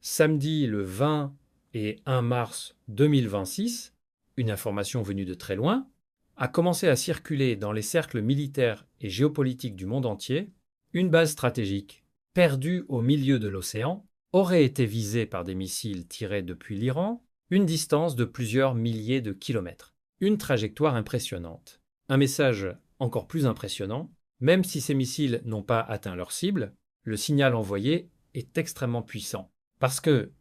Samedi le 20 et 1 mars 2026, une information venue de très loin, a commencé à circuler dans les cercles militaires et géopolitiques du monde entier. Une base stratégique, perdue au milieu de l'océan, aurait été visée par des missiles tirés depuis l'Iran, une distance de plusieurs milliers de kilomètres. Une trajectoire impressionnante. Un message encore plus impressionnant, même si ces missiles n'ont pas atteint leur cible, le signal envoyé est extrêmement puissant. Parce que,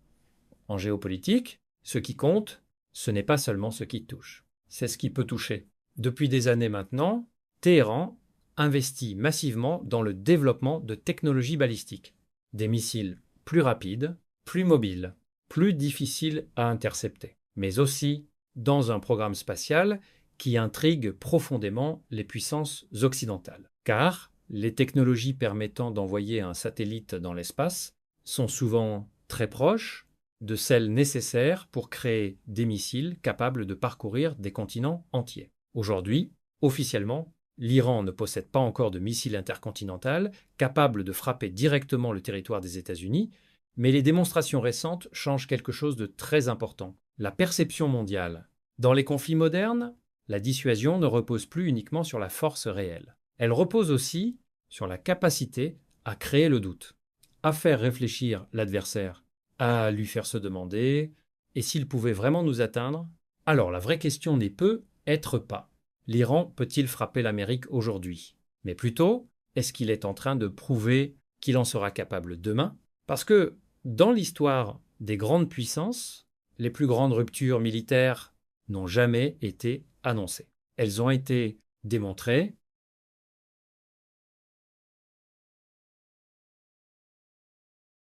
en géopolitique, ce qui compte, ce n'est pas seulement ce qui touche, c'est ce qui peut toucher. Depuis des années maintenant, Téhéran investit massivement dans le développement de technologies balistiques, des missiles plus rapides, plus mobiles, plus difficiles à intercepter, mais aussi dans un programme spatial qui intrigue profondément les puissances occidentales. Car les technologies permettant d'envoyer un satellite dans l'espace sont souvent très proches de celles nécessaires pour créer des missiles capables de parcourir des continents entiers. Aujourd'hui, officiellement, l'Iran ne possède pas encore de missile intercontinental capable de frapper directement le territoire des États-Unis, mais les démonstrations récentes changent quelque chose de très important. La perception mondiale. Dans les conflits modernes, la dissuasion ne repose plus uniquement sur la force réelle. Elle repose aussi sur la capacité à créer le doute, à faire réfléchir l'adversaire, à lui faire se demander « et s'il pouvait vraiment nous atteindre ?» Alors la vraie question n'est peut être pas. L'Iran peut-il frapper l'Amérique aujourd'hui? Mais plutôt, est-ce qu'il est en train de prouver qu'il en sera capable demain? Parce que dans l'histoire des grandes puissances, les plus grandes ruptures militaires n'ont jamais été annoncées. Elles ont été démontrées